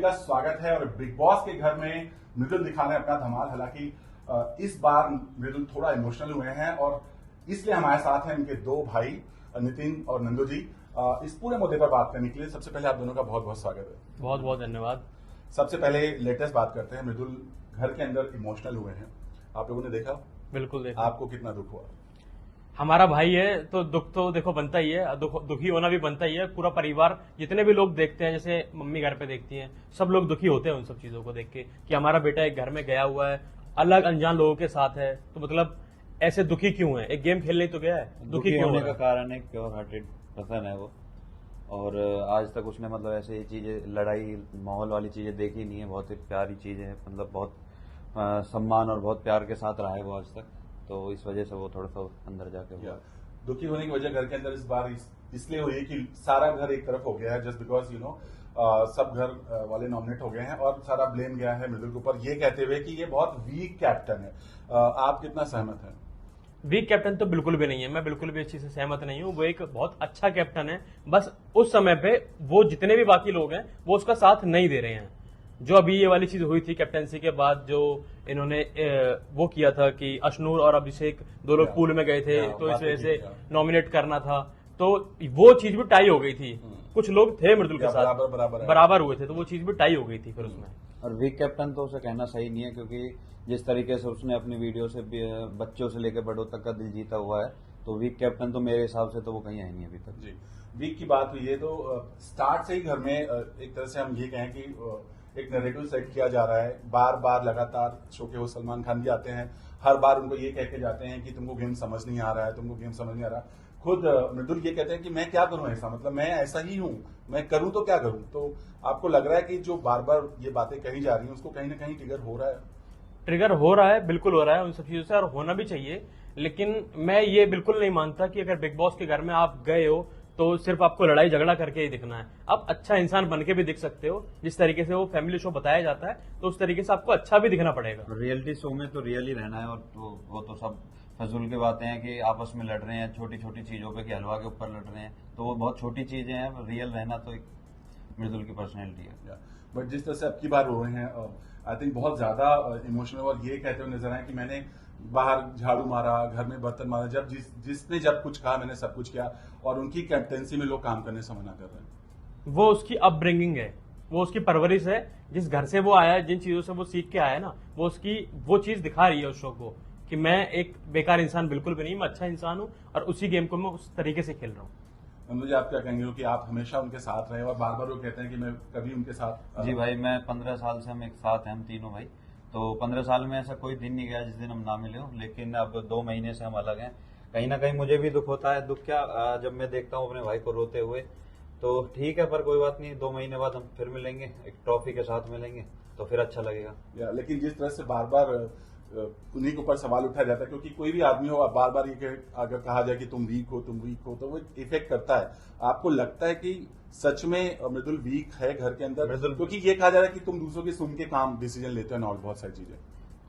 का स्वागत है। और बिग बॉस के घर में मृदुल दिखाने अपना धमाल। हालांकि इस बार मृदुल थोड़ा इमोशनल हुए हैं और इसलिए हमारे साथ हैं उनके दो भाई नितिन और नंदू जी। इस पूरे मुद्दे पर बात करने के लिए सबसे पहले आप दोनों का बहुत बहुत स्वागत है। बहुत बहुत धन्यवाद। सबसे पहले लेटेस्ट बात करते हैं। मृदुल घर के अंदर इमोशनल हुए हैं, आप लोगों ने देखा? बिल्कुल देखा। आपको कितना दुख हुआ? हमारा भाई है तो दुख तो देखो बनता ही है, दुखी होना भी बनता ही है। पूरा परिवार जितने भी लोग देखते हैं, जैसे मम्मी घर पे देखती हैं, सब लोग दुखी होते हैं उन सब चीजों को देख के कि हमारा बेटा एक घर में गया हुआ है, अलग अनजान लोगों के साथ है, तो मतलब ऐसे दुखी क्यों है? एक गेम खेलने तो गया है, दुखी क्यों होने का कारण है प्योर हार्टेड पर्सन है वो। और आज तक उसने मतलब ऐसे चीजें, लड़ाई माहौल वाली चीजें देखी नहीं है। बहुत ही प्यारी चीजें है, मतलब बहुत सम्मान और बहुत प्यार के साथ रहा है वो आज तक। तो इस वजह से वो थोड़ा सा अंदर जाके हुआ। दुखी होने की वजह घर के अंदर इस बार इसलिए हुई कि सारा घर एक तरफ हो गया है, जस्ट बिकॉज सब घर वाले नॉमिनेट हो गए हैं और सारा ब्लेम गया है मृदुल के ऊपर, ये कहते हुए कि ये बहुत वीक कैप्टन है। आप कितना सहमत हैं? वीक कैप्टन तो बिल्कुल भी नहीं है, मैं बिल्कुल भी इस चीज से सहमत नहीं हूँ। वो एक बहुत अच्छा कैप्टन है, बस उस समय पे वो जितने भी बाकी लोग हैं वो उसका साथ नहीं दे रहे हैं। जो अभी ये वाली चीज हुई थी कैप्टनसी के बाद, जो इन्होंने वो किया था कि अशनूर और अभिषेक दो लोग पूल में गए थे, तो इस वजह से नॉमिनेट करना था, तो वो चीज भी टाई हो गई थी। कुछ लोग थे मृदुल के साथ बराबर हुए थे, तो वो चीज भी टाई हो गई थी फिर उसमें। और वीक कैप्टन तो उसे कहना सही नहीं है, क्योंकि जिस तरीके से उसने अपनी वीडियो से बच्चों से लेकर बड़ों तक का दिल जीता हुआ है, तो वीक कैप्टन तो मेरे हिसाब से तो वो कहीं है नहीं अभी तक। जी, वीक की बात हुई है तो स्टार्ट से ही घर में एक तरह से हम ये कहें कि एक नैरेटिव सेट किया जा रहा है। बार बार लगातार शो के वो सलमान खान भी आते हैं, हर बार उनको ये कह के जाते हैं कि तुमको गेम समझ नहीं आ रहा है, तुमको गेम समझ नहीं आ रहा। खुद मृदुल ये कहते हैं कि मैं क्या करूं ऐसा, मतलब मैं ऐसा ही हूं, मैं करूं तो क्या करूं। तो आपको लग रहा है कि जो बार बार ये बातें कही जा रही हैं उसको कहीं ना कहीं ट्रिगर हो रहा है? ट्रिगर हो रहा है, बिल्कुल हो रहा है उन सब चीजों से, और होना भी चाहिए। लेकिन मैं ये बिल्कुल नहीं मानता कि अगर बिग बॉस के घर में आप गए हो तो सिर्फ आपको लड़ाई झगड़ा करके ही दिखना है। आप अच्छा इंसान बन के भी दिख सकते हो। जिस तरीके से वो फैमिली शो बताया जाता है, तो उस तरीके से आपको अच्छा भी दिखना पड़ेगा। रियलिटी शो में तो रियल ही रहना है, और वो तो सब फजूल की बातें हैं कि आपस में लड़ रहे हैं छोटी छोटी चीजों पे, कि हलवा के ऊपर लड़ रहे हैं, तो वो बहुत छोटी चीजें हैं। रियल रहना तो एक मृदुल की पर्सनैलिटी है। बट जिस तरह से अब की बार हुए हैं, आई थिंक बहुत ज्यादा इमोशनल, और ये कहते हुए नजर आए कि मैंने बाहर झाड़ू मारा, घर में बर्तन मारा, जब जिसने जब कुछ कहा मैंने सब कुछ किया, और उनकी कैप्टेंसी में लोग काम करने से मना कर रहे हैं। वो उसकी अपब्रिंगिंग है, वो उसकी परवरिश है, जिस घर से वो आया है, जिन चीजों से वो सीख के आया है ना, वो उसकी वो चीज दिखा रही है उस शो को कि मैं एक बेकार इंसान बिल्कुल भी नहीं, मैं अच्छा इंसान हूं और उसी गेम को मैं उस तरीके से खेल रहा हूँ। मुझे आप क्या कहेंगे कि आप हमेशा उनके साथ रहे, और बार बार वो कहते हैं कि मैं कभी उनके साथ? जी भाई, मैं 15 साल से हम एक साथ हैं, हम तीनों भाई। तो 15 साल में ऐसा कोई दिन नहीं गया जिस दिन हम ना मिले हो। लेकिन अब 2 महीने से हम अलग हैं। कहीं ना कहीं मुझे भी दुख होता है। दुख क्या, जब मैं देखता हूँ अपने भाई को रोते हुए, तो ठीक है, पर कोई बात नहीं, 2 महीने बाद हम फिर मिलेंगे, एक ट्रॉफी के साथ मिलेंगे, तो फिर अच्छा लगेगा। लेकिन जिस तरह से बार बार उन्हीं के ऊपर सवाल उठाया जाता है, क्योंकि कोई भी आदमी हो, बार बार ये अगर कहा जाए कि तुम वीक हो, तो वो इफेक्ट करता है। आपको लगता है कि सच में मृदुल वीक है घर के अंदर? क्योंकि ये कहा जा रहा है कि तुम दूसरों की सुन के काम डिसीजन लेते हो और बहुत सारी चीजें।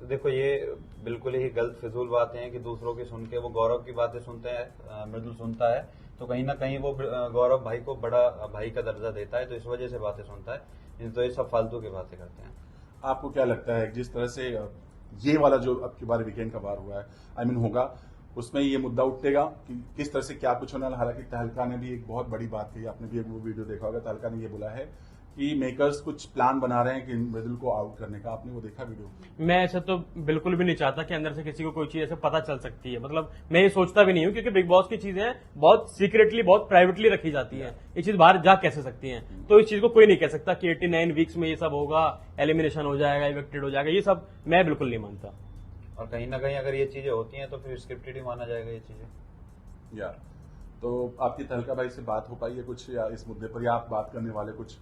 तो देखो, ये बिल्कुल ही गलत फिजूल बातें हैं कि दूसरों की सुन के, वो गौरव की बातें सुनते हैं, मृदुल सुनता है, तो कहीं ना कहीं वो गौरव भाई को बड़ा भाई का दर्जा देता है, तो इस वजह से बातें सुनता है। तो ये सब फालतू की बातें करते हैं। आपको क्या लगता है जिस तरह से ये वाला जो अब की बार वीकेंड का बार हुआ है, आई मीन होगा, उसमें ये मुद्दा उठेगा कि किस तरह से क्या कुछ होना? हालांकि तहलका ने भी एक बहुत बड़ी बात कही, आपने भी एक वो वीडियो देखा होगा, तहलका ने ये बोला है कि मेकर्स कुछ प्लान बना रहे हैं कि मृदुल को आउट करने का। आपने वो देखा वीडियो? मैं ऐसा तो बिल्कुल भी नहीं चाहता कि अंदर से किसी को कोई चीज ऐसे पता चल सकती है। मतलब मैं ये सोचता भी नहीं हूँ, क्योंकि बिग बॉस की चीजें बहुत सीक्रेटली, बहुत प्राइवेटली रखी जाती है। ये चीज बाहर जा कैसे सकती है? तो इस चीज को कोई नहीं कह सकता कि 89 वीक्स में ये सब होगा, एलिमिनेशन हो जाएगा, इवेक्टेड हो जाएगा, ये सब मैं बिल्कुल नहीं मानता। और कहीं ना कहीं अगर ये चीजें होती हैं तो फिर स्क्रिप्टेड ही माना जाएगा ये चीजें। यार, तो आपकी तहलका भाई से बात हो पाई है कुछ, या इस मुद्दे पर, या आप बात करने वाले कुछ?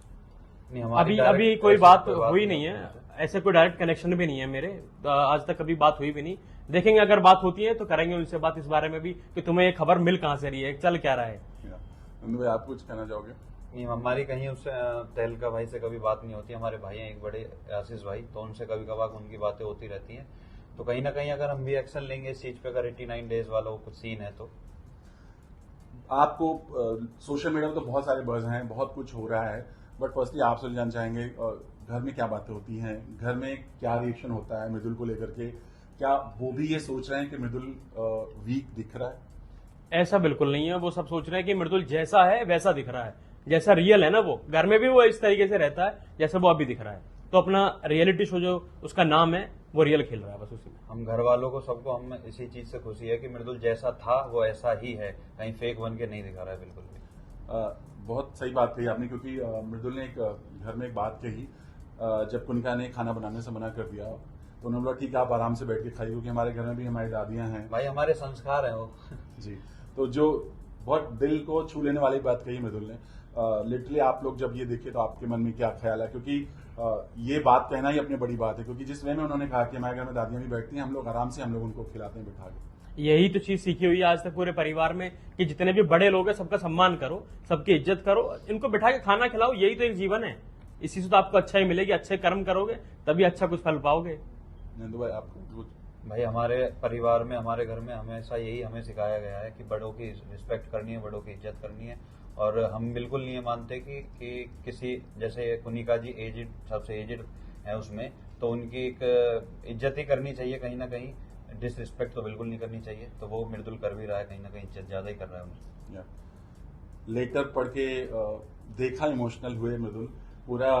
नहीं, अभी कोई बात हुई नहीं है, ऐसे कोई डायरेक्ट कनेक्शन भी नहीं है मेरे, आज तक कभी बात हुई भी नहीं। देखेंगे, अगर बात होती है तो करेंगे उनसे बात इस बारे में भी कि तुम्हें ये खबर मिल कहां से रही है, चल क्या रहा है। नंदू भाई, आप कुछ कहना चाहोगे? नहीं, हमारी कहीं उससे तहलका भाई से कभी बात नहीं होती। हमारे भाई हैं एक बड़े, आशीष भाई, तो उनसे कभी कभार उनकी बातें होती रहती हैं। तो कहीं ना कहीं अगर हम भी एक्शन लेंगे इस चीज पे, अगर 89 डेज वाला वो कुछ सीन है तो। आपको सोशल मीडिया में तो बहुत सारे बज़ हैं, बहुत कुछ हो रहा है, बट फर्स्टली आपसे जानना चाहेंगे घर में क्या बातें होती हैं, घर में क्या रिएक्शन होता है मृदुल को लेकर के? क्या वो भी ये सोच रहे हैं कि मृदुल वीक दिख रहा है? ऐसा बिल्कुल नहीं है। वो सब सोच रहे हैं कि मृदुल जैसा है वैसा दिख रहा है, जैसा रियल है ना, वो घर में भी वो इस तरीके से रहता है जैसे वो अभी दिख रहा है। तो अपना रियलिटी शो जो उसका नाम है वो रियल खेल रहा है बस उसी में। हम घर वालों को सबको हम इसी चीज से खुशी है कि मृदुल जैसा था वो ऐसा ही है, कहीं फेक बन के नहीं दिखा रहा है बिल्कुल भी। बहुत सही बात कही आपने, क्योंकि मृदुल ने एक घर में एक बात कही, जब कुनिका ने खाना बनाने से मना कर दिया तो उन्होंने बोला ठीक है आप आराम से बैठ के खाइए, क्योंकि हमारे घर में भी हमारी दादियां हैं। भाई हमारे संस्कार हैं वो। जी, तो जो बहुत दिल को छू लेने वाली बात कही मृदुल ने। लिटरली आप लोग जब ये देखे तो आपके मन में क्या ख्याल है? क्योंकि ये बात कहना ही अपनी बड़ी बात है, क्योंकि जिस वे में उन्होंने कहा कि हमारे घर में दादियां भी बैठती हैं, हम लोग आराम से हम लोग उनको खिलाते हैं बिठा के। यही तो चीज सीखी हुई है आज तक पूरे परिवार में कि जितने भी बड़े लोग हैं सबका सम्मान करो, सबकी इज्जत करो, इनको बिठा के खाना खिलाओ। यही तो एक जीवन है, इसी से तो आपको अच्छा ही मिलेगी। अच्छे कर्म करोगे तभी अच्छा कुछ फल पाओगे। नंदू भाई आपको कुछ? भाई हमारे परिवार में, हमारे घर में हमेशा यही हमें सिखाया गया है कि बड़ों की रिस्पेक्ट करनी है, बड़ों की इज्जत करनी है। और हम बिल्कुल नहीं मानते कि किसी, जैसे कुनिका जी एजिड, सबसे एजिड है उसमें, तो उनकी एक इज्जत ही करनी चाहिए, कहीं ना कहीं डिसरिस्पेक्ट तो बिल्कुल नहीं करनी चाहिए। तो वो मृदुल कर भी रहा है, कहीं ना कहीं इज्जत ज्यादा ही कर रहा है उनसे। लेटर पढ़ के देखा, इमोशनल हुए मृदुल, पूरा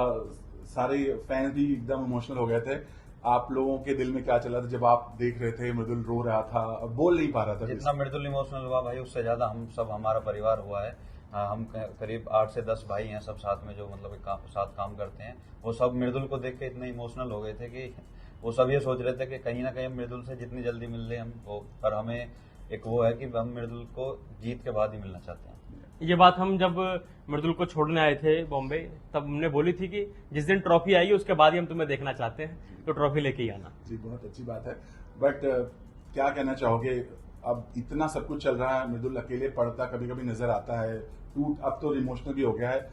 सारे फैंस भी एकदम इमोशनल हो गए थे। आप लोगों के दिल में क्या चल रहा था जब आप देख रहे थे मृदुल रो रहा था, बोल नहीं पा रहा था? जितना मृदुल इमोशनल हुआ भाई उससे ज्यादा हम सब, हमारा परिवार हुआ है। हम करीब 8 से 10 भाई हैं सब साथ में, जो मतलब साथ काम करते हैं। वो सब मृदुल को देख के इतने इमोशनल हो गए थे कि वो सब ये सोच रहे थे कि कहीं ना कहीं मृदुल से जितनी जल्दी मिल ले हम वो, पर हमें एक वो है कि हम मृदुल को जीत के बाद ही मिलना चाहते हैं। ये बात हम जब मृदुल को छोड़ने आए थे बॉम्बे, तब हमने बोली थी कि जिस दिन ट्रॉफी आएगी उसके बाद ही हम तुम्हें देखना चाहते हैं, तो ट्रॉफी लेके ही आना। जी, बहुत अच्छी बात है। बट क्या कहना चाहोगे, अब इतना सब कुछ चल रहा है, मृदुल अकेले पढ़ता कभी कभी नजर आता है, अब तो इमोशनल भी हो गया है,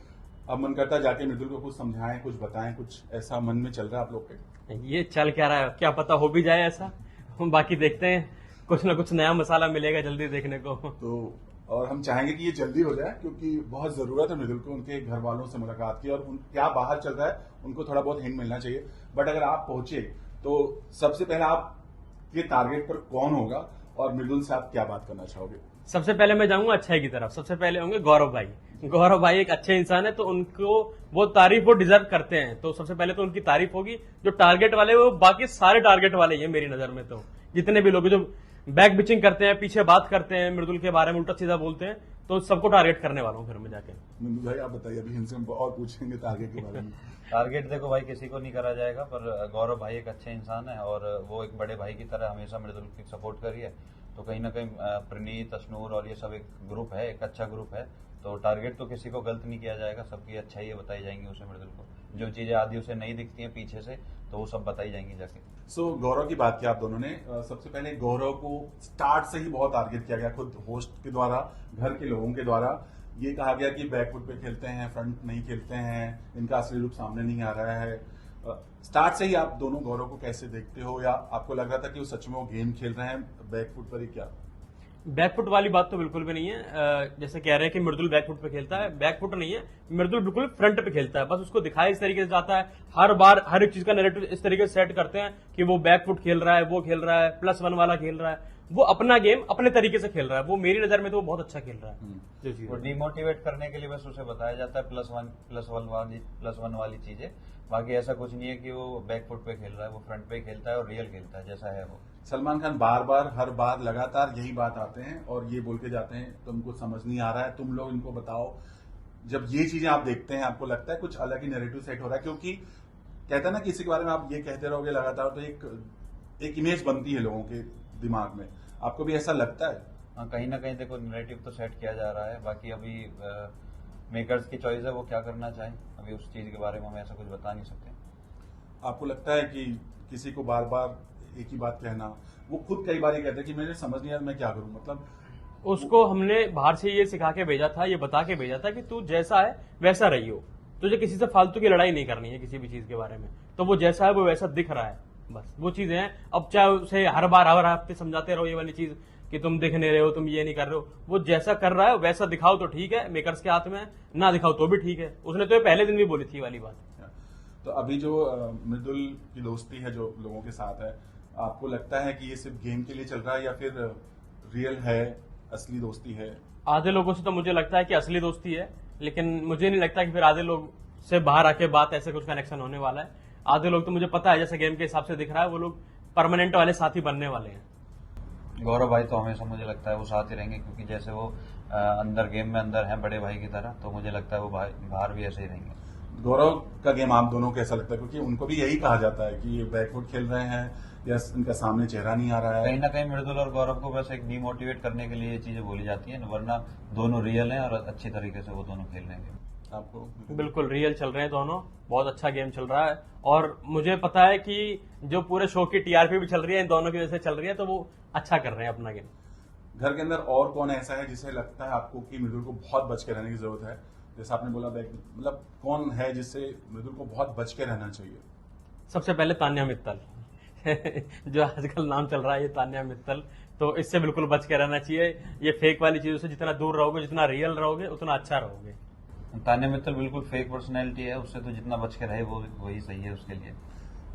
अब मन करता है जाके मृदुल को कुछ समझाएं, कुछ बताएं, कुछ ऐसा मन में चल रहा है आप लोग के? ये चल क्या रहा है, क्या पता हो भी जाए ऐसा। हम बाकी देखते हैं, कुछ ना कुछ नया मसाला मिलेगा जल्दी देखने को। तो और हम चाहेंगे कि ये जल्दी हो जाए, क्योंकि बहुत जरूरत है मृदुल को उनके घर वालों से मुलाकात की, और क्या बाहर चल रहा है उनको थोड़ा बहुत हिंट मिलना चाहिए। बट अगर आप पहुंचे तो सबसे पहले आपके टारगेट पर कौन होगा, और मृदुल से आप क्या बात करना चाहोगे? सबसे पहले मैं जाऊंगा अच्छाई की तरफ। सबसे पहले होंगे गौरव भाई। गौरव भाई एक अच्छे इंसान है, तो उनको वो तारीफ वो डिजर्व करते हैं, तो सबसे पहले तो उनकी तारीफ होगी। जो टारगेट वाले वो बाकी सारे टारगेट वाले ही हैं मेरी नजर में। तो जितने भी लोग जो बैक बिचिंग करते हैं, पीछे बात करते हैं, मृदुल के बारे में उल्टा सीधा बोलते हैं, तो सबको टारगेट करने वाला हूँ घर में जाके। नंदू भाई आप बताइए, अभी इनसे हम और पूछेंगे टारगेट के बारे में। टारगेट देखो भाई किसी को नहीं करा जाएगा, पर गौरव भाई एक अच्छे इंसान है और वो एक बड़े भाई की तरह हमेशा मृदुल की सपोर्ट करी है। तो कहीं ना कहीं प्रणीत, अश्नूर और ये सब एक ग्रुप है, एक अच्छा ग्रुप है। तो टारगेट तो किसी को गलत नहीं किया जाएगा, सबकी अच्छाई बताई जाएंगी उसे, मृदुल को जो चीजें आदि उसे नहीं दिखती हैं पीछे से, तो वो सब बताई जाएंगी जाके। सो गौरव की बात की आप दोनों ने। सबसे पहले गौरव को स्टार्ट से ही बहुत टारगेट किया गया, खुद होस्ट के द्वारा, घर के लोगों के द्वारा ये कहा गया कि बैकफुट पे खेलते हैं, फ्रंट नहीं खेलते हैं, इनका असली रूप सामने नहीं आ रहा है। स्टार्ट से ही आप दोनों गौरव को कैसे देखते हो, या आपको लग रहा था कि वो सच में वो गेम खेल रहे हैं बैकफुट पर ही? क्या बैकफुट वाली बात तो बिल्कुल भी नहीं है। जैसे कह रहे हैं कि मृदुल बैकफुट पे खेलता है, बैकफुट नहीं है, मृदुल बिल्कुल फ्रंट पे खेलता है। बस उसको दिखाया इस तरीके से जाता है, हर बार हर एक चीज का नैरेटिव इस तरीके से सेट करते हैं कि वो बैकफुट खेल रहा है, वो खेल रहा है, +1 वाला खेल रहा है, वो अपना गेम अपने तरीके से खेल रहा है। वो मेरी नजर में तो वो बहुत अच्छा खेल रहा है। जो चीज वो डिमोटिवेट करने के लिए बस उसे बताया जाता है +1 वाली चीजें। बाकी ऐसा कुछ नहीं है कि वो बैकफुट पे खेल रहा है, वो फ्रंट पे खेलता है और रियल खेलता है जैसा है वो। सलमान खान बार बार हर बार लगातार यही बात आते हैं और ये बोल के जाते हैं तुमको समझ नहीं आ रहा है, तुम लोग इनको बताओ। जब ये चीजें आप देखते हैं आपको लगता है कुछ अलग ही नैरेटिव सेट हो रहा है? क्योंकि कहता है ना किसी के बारे में आप ये कहते रहोगे लगातार तो एक इमेज बनती है लोगों के दिमाग में। आपको भी ऐसा लगता है? हाँ, कहीं ना कहीं देखो नैरेटिव तो सेट किया जा रहा है। बाकी अभी मेकर्स की चॉइस है वो क्या करना चाहें, अभी उस चीज के बारे में हम ऐसा कुछ बता नहीं सकते। आपको लगता है कि किसी को बार बार एक ही बात कहना, वो खुद कई बार ये कहते हैं कि मुझे समझ नहीं आया मैं क्या करूं, मतलब उसको हमने बाहर से ये सिखा के भेजा था, ये बता के भेजा था कि तू जैसा है वैसा रही हो, तुझे किसी से फालतू की लड़ाई नहीं करनी है किसी भी चीज के बारे में। तो वो जैसा है वो वैसा दिख रहा है, बस वो चीजें हैं। अब चाहे उसे हर हफ्ते समझाते रहो ये वाली चीज कि तुम दिख नहीं रहे हो, तुम ये नहीं कर रहे हो, वो जैसा कर रहा है वैसा दिखाओ तो ठीक है, मेकर्स के हाथ में है, ना दिखाओ तो भी ठीक है। उसने तो ये पहले दिन भी बोली थी वाली बात। तो अभी जो मृदुल की दोस्ती है जो लोगों के साथ है, आपको लगता है कि ये सिर्फ गेम के लिए चल रहा है या फिर रियल है, असली दोस्ती है? आधे लोगों से तो मुझे लगता है कि असली दोस्ती है, लेकिन मुझे नहीं लगता कि फिर आधे लोग से बाहर आके बात ऐसे कुछ कनेक्शन होने वाला है। आधे लोग तो मुझे पता है, जैसे गेम के हिसाब से दिख रहा है, वो लोग परमानेंट वाले साथी बनने वाले हैं। गौरव भाई तो हमेशा मुझे लगता है वो साथ ही रहेंगे, क्योंकि जैसे वो अंदर गेम में अंदर हैं बड़े भाई की तरह, तो मुझे लगता है वो बाहर भी ऐसे ही रहेंगे। गौरव का गेम आप दोनों को कैसा लगता है? क्योंकि उनको भी यही कहा जाता है कि ये बैकवर्ड खेल रहे हैं या इनका सामने चेहरा नहीं आ रहा है। कहीं ना कहीं मृदुल और गौरव को बस एक डीमोटिवेट करने के लिए ये चीजें बोली जाती है, वरना दोनों रियल हैं और अच्छी तरीके से वो दोनों खेल रहे हैं। आपको बिल्कुल रियल चल रहे हैं दोनों, बहुत अच्छा गेम चल रहा है। और मुझे पता है कि जो पूरे शो की टीआरपी भी चल रही है इन दोनों की वजह से चल रही है, तो वो अच्छा कर रहे हैं अपना गेम। घर के अंदर और कौन ऐसा है जिसे लगता है आपको कि मृदुल को बहुत बच के रहने की जरूरत है? जैसे आपने बोला मतलब कौन है जिससे मृदुल को बहुत बच के रहना चाहिए? सबसे पहले तान्या मित्तल जो आजकल नाम चल रहा है, ये तान्या मित्तल, तो इससे बिल्कुल बच के रहना चाहिए। ये फेक वाली चीजों से जितना दूर रहोगे, जितना रियल रहोगे, उतना अच्छा रहोगे। तान्या मित्तल बिल्कुल फेक पर्सनैलिटी है, उससे तो जितना बच के रहे वो वही सही है उसके लिए।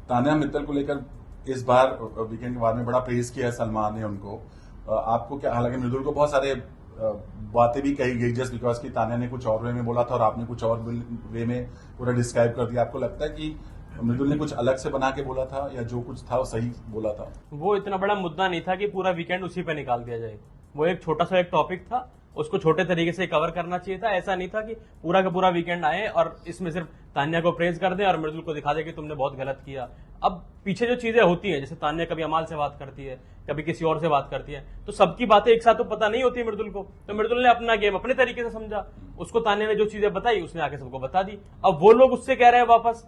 तान्या मित्तल को लेकर इस बार वीकेंड के बाद में बड़ा प्रेज किया है सलमान ने उनको। आपको क्या, हालांकि मृदुल को बहुत सारे बातें भी कही गई जस्ट बिकॉज कि तान्या ने कुछ और वे में बोला था और आपने कुछ और वे में पूरा डिस्क्राइब कर दिया। आपको लगता है कि मृदुल ने कुछ अलग से बना के बोला था या जो कुछ था वो सही बोला था? वो इतना बड़ा मुद्दा नहीं था कि पूरा वीकेंड उसी पे निकाल दिया जाए। वो एक छोटा सा एक टॉपिक था, उसको छोटे तरीके से कवर करना चाहिए था। ऐसा नहीं था कि पूरा का पूरा वीकेंड आए और इसमें सिर्फ तान्या को प्रेज कर दें और मृदुल को दिखा दे कि तुमने बहुत गलत किया। अब पीछे जो चीजें होती हैं, जैसे तान्या कभी अमाल से बात करती है, कभी किसी और से बात करती है, तो सबकी बातें एक साथ तो पता नहीं होती मृदुल को। तो मृदुल ने अपना गेम अपने तरीके से समझा, उसको तान्या ने जो चीजें बताई उसने आके सबको बता दी। अब वो लोग उससे कह रहे हैं वापस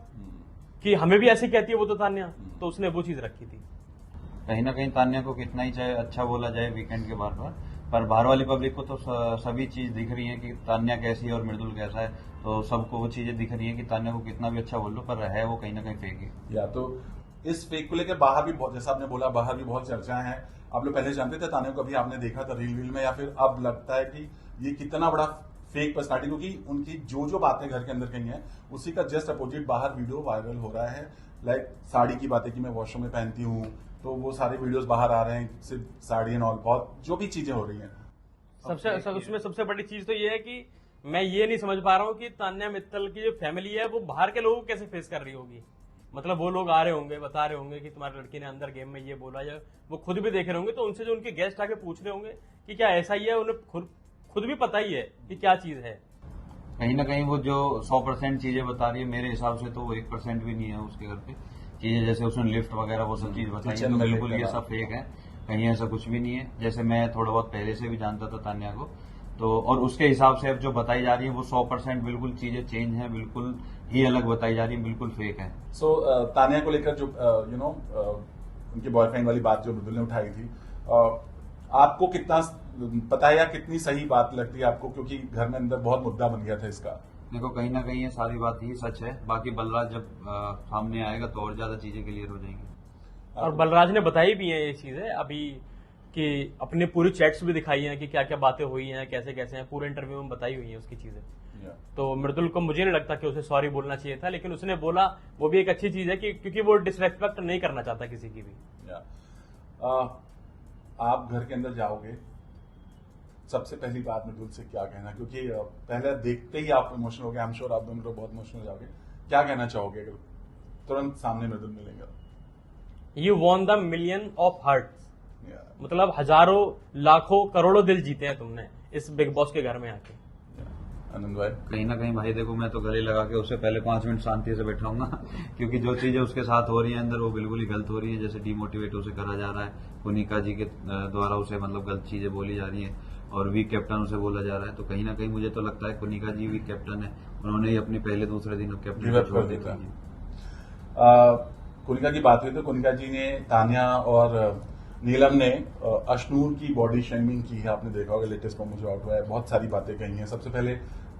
कि हमें भी ऐसे कहती है वो तो तान्या, तो उसने वो चीज रखी थी। कहीं ना कहीं तान्या को कितना ही चाहे अच्छा बोला जाए वीकेंड के बार पर बाहर वाली पब्लिक को तो सभी चीज दिख रही है कि तान्या कैसी है और मृदुल कैसा है, तो सबको वो चीजें दिख रही है कि तान्या को कितना भी अच्छा बोल लो, पर है वो कहीं ना कहीं फेक है। या तो इस फेक को लेकर बाहर भी बहुत, जैसा आपने बोला, बाहर भी बहुत चर्चाएं हैं। आप लोग पहले जानते थे तान्या को, कभी आपने देखा था रील में, या फिर अब लगता है कि ये कितना बड़ा फेक पर्सनालिटी? क्योंकि उनकी जो बातें घर के अंदर कही हैं उसी का जस्ट अपोजिट बाहर वीडियो वायरल हो रहा है। लाइक साड़ी की बातें कि मैं वॉशरूम में पहनती हूँ, तो वो सारे वीडियोस बाहर आ रहे हैं, सिर्फ साड़ी एंड ऑल, बहुत जो भी चीजें हो रही हैं। उसमें सबसे बड़ी चीज तो ये है कि मैं ये नहीं समझ पा रहा हूँ कि तान्या मित्तल की जो फैमिली है वो बाहर के लोगों को कैसे फेस कर रही होगी। मतलब वो लोग आ रहे होंगे, बता रहे होंगे कि तुम्हारी लड़की ने अंदर गेम में ये बोला, या वो खुद भी देख रहे होंगे, तो उनसे जो उनके गेस्ट आके पूछ रहे होंगे कि क्या ऐसा ही है, उन्हें खुद भी पता ही है कि क्या चीज है। कहीं ना कहीं वो जो 100% चीजें बता रही है, मेरे हिसाब से तो वो 1% भी नहीं है उसके घर पे चीजें, जैसे उसने लिफ्ट वगैरह वो सब चीज बताई है, तो बिल्कुल ये सब फेक है, कहीं ऐसा कुछ भी नहीं है। जैसे मैं थोड़ा बहुत पहले से भी जानता था तान्या को, तो और उसके हिसाब से अब जो बताई जा रही है वो 100% बिल्कुल चीजें चेंज है, बिल्कुल ही अलग बताई जा रही है, बिल्कुल फेक है। सो तान्या को लेकर जो उनके बॉयफ्रेंड वाली बात जो मृदुल ने उठाई थी, आपको कितना पता है या कितनी सही बात लगती है आपको? क्योंकि घर में अंदर बहुत मुद्दा बन गया था इसका। देखो कहीं ना कहीं ये सारी बात ही सच है, बाकी बलराज जब सामने आएगा तो और ज्यादा चीजें क्लियर हो जाएंगी। और बलराज ने बताई भी है ये चीजें अभी, कि अपने पूरी चैट्स भी दिखाई हैं कि क्या क्या बातें हुई हैं, कैसे कैसे हैं, पूरे इंटरव्यू में बताई हुई हैं उसकी चीजें। तो मृदुल को मुझे नहीं लगता कि उसे सॉरी बोलना चाहिए था, लेकिन उसने बोला, वो भी एक अच्छी चीज है कि क्योंकि वो डिसरेस्पेक्ट नहीं करना चाहता किसी की भी। आप घर के अंदर जाओगे, सबसे पहली बात मृदुल से क्या कहना? क्योंकि पहले देखते ही आप इमोशनल हो गए, आई एम श्योर आप दोनों लोग बहुत इमोशनल हो जाओगे। क्या कहना चाहोगे अगर तुरंत सामने मृदुल मिलेंगे? You won the million of heart, मतलब हजारों लाखों करोड़ों दिल जीते हैं तुमने इस बिग बॉस के घर में आके। आनंद भाई? कहीं ना कहीं भाई देखो, मैं तो गले लगा के उससे पहले 5 मिनट शांति से बैठाऊंगा क्योंकि जो चीजें उसके साथ हो रही है अंदर वो बिल्कुल ही गलत हो रही है। जैसे डीमोटिवेट उसे करा जा रहा है, कुनिका जी के द्वारा उसे मतलब गलत चीजें बोली जा रही है और वीक कैप्टन उसे बोला जा रहा है। तो कहीं ना कहीं मुझे तो लगता है कुनिका जी वीक कैप्टन है, उन्होंने ही अपने पहले दूसरे दिन कैप्टन छोड़ दी थी। कुनिका की बात हुई तो कुनिका जी ने, तान्या और नीलम ने अशनूर की बॉडी शेमिंग की है। आपने देखा होगा लेटेस्ट प्रोमो जो आउट हुआ है, बहुत सारी बातें कही हैं। सबसे पहले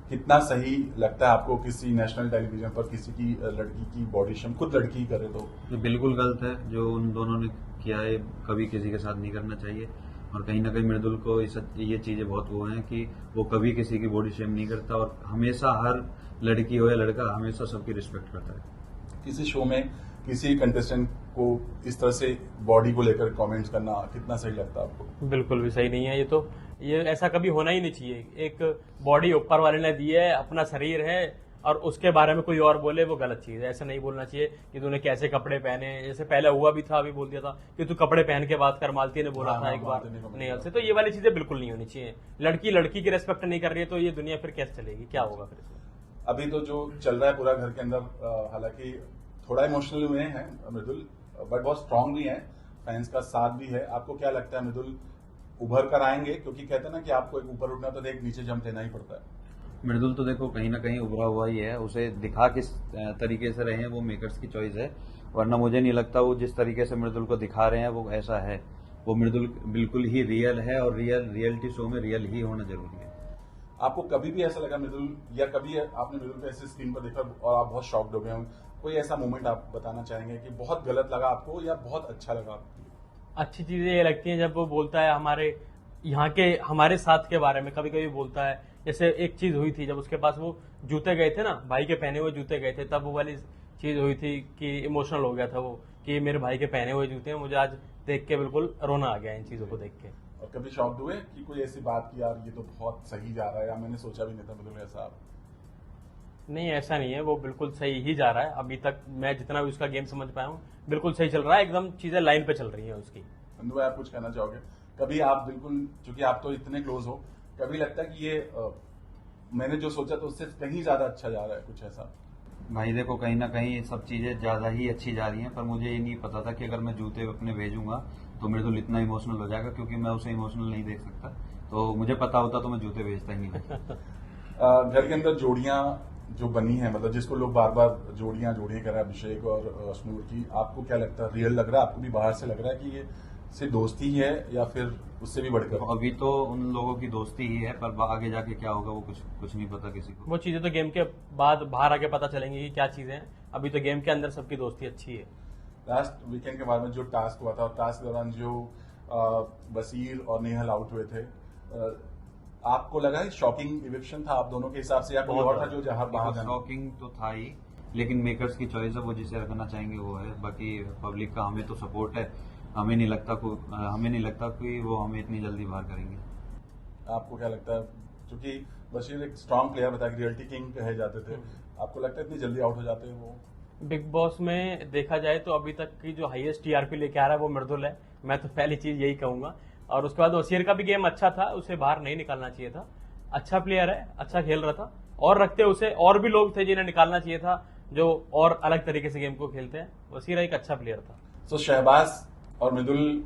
कितना सही लगता है आपको किसी नेशनल टेलीविजन पर किसी की लड़की की बॉडी शेम, खुद लड़की करे तो? बिल्कुल गलत है जो उन दोनों ने किया है, कभी किसी के साथ नहीं करना चाहिए। और कहीं ना कहीं मृदुल को ये चीजें बहुत वो हैं कि वो कभी किसी की बॉडी शेम नहीं करता और हमेशा हर लड़की हो या लड़का हमेशा सबकी रिस्पेक्ट करता है। किसी शो में किसी कंटेस्टेंट को इस तरह से बॉडी को लेकर कमेंट्स करना कितना सही लगता है आपको? बिल्कुल भी सही नहीं है। ये ऐसा कभी होना ही नहीं चाहिए। एक बॉडी ऊपर वाले ने दी है, अपना शरीर है, और उसके बारे में कोई और बोले वो गलत चीज है। ऐसा नहीं बोलना चाहिए कि तूने कैसे कपड़े पहने। जैसे पहले हुआ भी था, अभी बोल दिया था कि तू कपड़े पहन के बात कर, मालती ने बोला हाँ, था एक बार मालती ने comment नेहल किया। से। तो ये वाली चीजें बिल्कुल नहीं होनी चाहिए। लड़की लड़की की रेस्पेक्ट नहीं कर रही है तो ये दुनिया फिर कैसे चलेगी, क्या होगा फिर इसमें? अभी तो जो चल रहा है पूरा घर के अंदर, हालांकि थोड़ा इमोशनल हुए हैं मृदुल, बट बहुत स्ट्रांग भी है, फैंस का साथ भी है। आपको क्या लगता है मृदुल उभर कर आएंगे? क्योंकि कहते हैं ना कि आपको एक ऊपर उठना तो एक नीचे जंप लेना ही पड़ता है। मृदुल तो देखो कहीं ना कहीं उभरा हुआ ही है, उसे दिखा किस तरीके से रहे हैं वो मेकर्स की चॉइस है, वरना मुझे नहीं लगता वो जिस तरीके से मृदुल को दिखा रहे हैं वो ऐसा है। वो मृदुल बिल्कुल ही रियल है और रियलिटी शो में रियल ही होना जरूरी है। आपको कभी भी ऐसा लगा मृदुल, या कभी आपने मृदुल को ऐसे स्क्रीन पर देखा और आप बहुत शॉक्ड हो गए हों? कोई ऐसा मोमेंट आप बताना चाहेंगे कि बहुत गलत लगा आपको या बहुत अच्छा लगा आपको? अच्छी चीजें ये लगती हैं जब वो बोलता है हमारे यहाँ के हमारे साथ के बारे में। कभी कभी बोलता है, जैसे एक चीज हुई थी जब उसके पास वो जूते गए थे ना, भाई के पहने हुए जूते गए थे, तब वो वाली चीज हुई थी कि इमोशनल हो गया था वो कि मेरे भाई के पहने हुए जूते हैं। मुझे आज देख के बिल्कुल रोना आ गया इन चीजों को देख के। और कभी शॉक्ड हुए कि कोई ऐसी बात की यार ये तो बहुत सही जा रहा है, या मैंने सोचा भी नहीं था मृदुल ऐसा? नहीं, ऐसा नहीं है, वो बिल्कुल सही ही जा रहा है। अभी तक मैं जितना भी उसका गेम समझ पाया हूँ बिल्कुल सही चल रहा है, एकदम चीजें लाइन पे चल रही हैं उसकी। नंदू भाई, आप कुछ कहना चाहोगे? कभी आप बिल्कुल, चूंकि आप तो इतने क्लोज हो, कभी लगता है कि ये मैंने जो सोचा तो उससे कहीं ज्यादा अच्छा जा रहा है, कुछ ऐसा? भाई देखो कहीं ना कहीं ये सब चीजें ज्यादा ही अच्छी जा रही हैं, पर मुझे ये नहीं पता था कि अगर मैं जूते अपने भेजूंगा तो मृदुल इतना इमोशनल हो जाएगा, क्योंकि मैं उसे इमोशनल नहीं देख सकता। तो मुझे पता होता तो मैं जूते भेजता ही नहीं। घर के अंदर जोड़ियां जो बनी है, मतलब जिसको लोग बार बार जोड़ियां कर रहे हैं, अभिषेक और अश्नूर की, आपको क्या लगता है? रियल लग रहा है आपको भी बाहर से लग रहा है कि ये सिर्फ दोस्ती है या फिर उससे भी बढ़कर? अभी तो उन लोगों की दोस्ती ही है, पर आगे जाके क्या होगा वो कुछ नहीं पता किसी को। वो चीजें तो गेम के बाद बाहर आके पता चलेंगी कि क्या चीजें हैं। अभी तो गेम के अंदर सबकी दोस्ती अच्छी है। लास्ट वीकेंड के बाद में जो टास्क हुआ था, और टास्क के दौरान जो बसीर और नेहल आउट हुए थे, आपको लगा शॉकिंग इविक्शन था आप दोनों के हिसाब से, या कोई और था जो जहां बाहर जाना? शॉकिंग तो था ही, लेकिन मेकर्स की चॉइस है, वो जिसे रखना चाहेंगे वो है। बाकी पब्लिक का हमें तो सपोर्ट है, हमें नहीं लगता कि वो हमें इतनी जल्दी बाहर करेंगे। आपको क्या लगता है? क्योंकि बशीर एक स्ट्रांग प्लेयर बताया, रियलिटी किंग कहे जाते थे, आपको लगता है इतनी जल्दी आउट हो जाते हैं वो? बिग बॉस में देखा जाए तो अभी तक की जो हाईएस्ट टीआरपी लेके आ रहा है वो मृदुल है। मैं तो पहली चीज यही कहूंगा। और उसके बाद वसीर का भी गेम अच्छा था, उसे बाहर नहीं निकालना चाहिए था। अच्छा प्लेयर है, अच्छा खेल रहा था, और रखते उसे। और भी लोग थे जिन्हें निकालना चाहिए था जो और अलग तरीके से गेम को खेलते हैं। वसीर एक अच्छा प्लेयर था। तो शहबाज और मृदुल,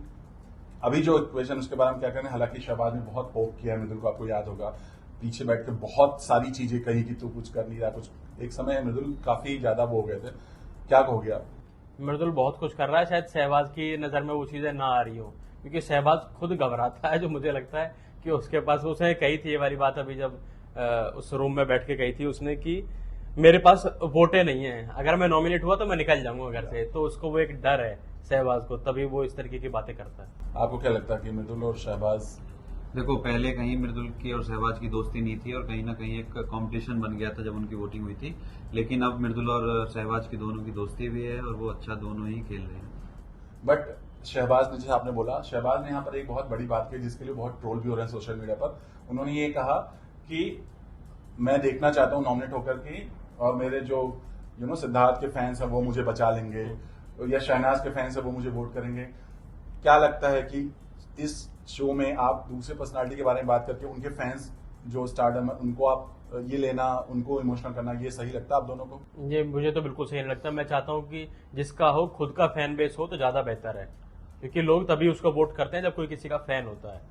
अभी जो इक्वेशन उसके बारे में क्या कहना है? हालांकि शहबाज ने बहुत होप किया मृदुल को, आपको याद होगा, पीछे बैठ के बहुत सारी चीजें कही कि तू कुछ कर नहीं रहा, कुछ। एक समय मृदुल काफी ज्यादा वो हो गए थे, क्या कहोगे आप? मृदुल बहुत कुछ कर रहा है, शायद शहबाज की नजर में वो चीजें ना आ रही हो, क्योंकि शहबाज खुद घबराता है। जो मुझे लगता है कि उसके पास, उसने कही थी ये वाली बात अभी जब उस रूम में बैठ के कही थी उसने कि मेरे पास वोटें नहीं है, अगर मैं नॉमिनेट हुआ तो मैं निकल जाऊंगा घर से। तो उसको वो एक डर है शहबाज को, तभी वो इस तरीके की बातें करता है। आपको क्या लगता है कि मृदुल और शहबाज? देखो पहले कहीं मृदुल की और शहबाज की दोस्ती नहीं थी, और कहीं ना कहीं एक कंपटीशन बन गया था जब उनकी वोटिंग हुई थी। लेकिन अब मृदुल और शहबाज की दोनों की दोस्ती भी है, और वो अच्छा दोनों ही खेल रहे हैं। बट शहबाज ने, जैसे आपने बोला, शहबाज ने यहाँ पर एक बहुत बड़ी बात की जिसके लिए बहुत ट्रोल भी हो रहे हैं सोशल मीडिया पर। उन्होंने ये कहा कि मैं देखना चाहता हूँ नॉमिनेट होकर के, और मेरे जो सिद्धार्थ के फैंस हैं वो मुझे बचा लेंगे, या शहनाज के फैंस हैं वो मुझे वोट करेंगे। क्या लगता है कि इस शो में आप दूसरे पर्सनालिटी के बारे में बात करके उनके फैंस जो स्टारडम है उनको आप ये लेना, उनको इमोशनल करना, ये सही लगता है आप दोनों को? ये मुझे तो बिल्कुल सही नहीं लगता। मैं चाहता हूँ कि जिसका हो खुद का फैन बेस हो तो ज्यादा बेहतर है, क्योंकि लोग तभी उसको वोट करते हैं जब कोई किसी का फैन होता है।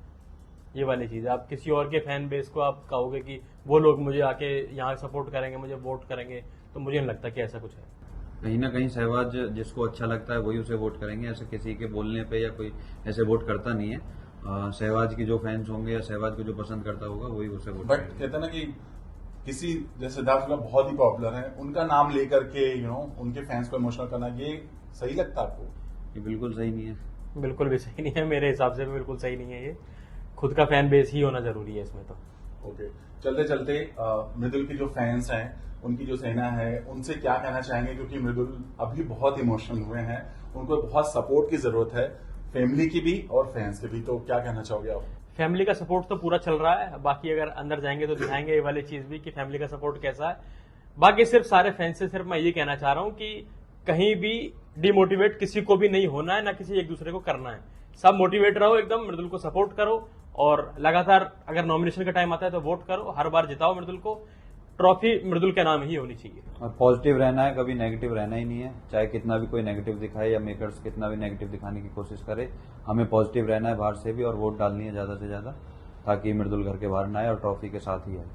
ये वाली चीज है, आप किसी और के फैन बेस को आप कहोगे कि वो लोग मुझे आके यहाँ सपोर्ट करेंगे, मुझे वोट करेंगे, तो मुझे नहीं लगता कि ऐसा कुछ है। कहीं ना कहीं सहवाज जिसको अच्छा लगता है वही उसे वोट करेंगे, ऐसे किसी के बोलने पे या कोई ऐसे वोट करता नहीं है। सहवाज की जो फैंस होंगे या सहवाज को जो पसंद करता होगा वही उसे वोट बट करेंगे। कहते हैं ना कि किसी जैसे सिद्धार्थ शुक्ला बहुत ही पॉपुलर है, उनका नाम लेकर के उनके फैंस को इमोशनल करना, ये सही लगता है आपको? ये बिल्कुल सही नहीं है। बिल्कुल भी सही नहीं है, मेरे हिसाब से भी बिल्कुल सही नहीं है। ये खुद का फैन बेस ही होना जरूरी है इसमें तो। ओके, चलते चलते मृदुल की जो फैंस हैं, उनकी जो सेना है, उनसे क्या कहना चाहेंगे, क्योंकि मृदुल अभी बहुत इमोशनल हुए हैं, उनको बहुत सपोर्ट की जरूरत है, फैमिली की भी और फैंस की भी, तो क्या कहना चाहोगे आप? फैमिली का सपोर्ट तो पूरा चल रहा है, बाकी अगर अंदर जाएंगे तो दिखाएंगे ये वाली चीज भी कि फैमिली का सपोर्ट कैसा है। बाकी सिर्फ सारे फैंस से सिर्फ मैं ये कहना चाह रहा हूँ कि कहीं भी डिमोटिवेट किसी को भी नहीं होना है, ना किसी एक दूसरे को करना है। सब मोटिवेट रहो, एकदम मृदुल को सपोर्ट करो और लगातार अगर नॉमिनेशन का टाइम आता है तो वोट करो, हर बार जिताओ मृदुल को। ट्रॉफी मृदुल के नाम ही होनी चाहिए और पॉजिटिव रहना है, कभी नेगेटिव रहना ही नहीं है। चाहे कितना भी कोई नेगेटिव दिखाए या मेकर्स कितना भी नेगेटिव दिखाने की कोशिश करे, हमें पॉजिटिव रहना है बाहर से भी, और वोट डालनी है ज्यादा से ज्यादा, ताकि मृदुल घर के बाहर ना आए और ट्रॉफी के साथ ही आए।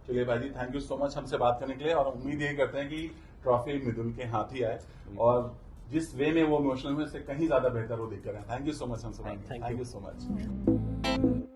चलिए भाई जी, थैंक यू सो मच हमसे बात करने के लिए, और उम्मीद यही करते हैं कि ट्रॉफी मृदुल के हाथ ही आए और जिस वे में वो इमोशनल हुए उससे कहीं ज्यादा बेहतर वो दिख कर रहे हैं। थैंक यू सो मच हमसे बात, Thank you. Thank you so much.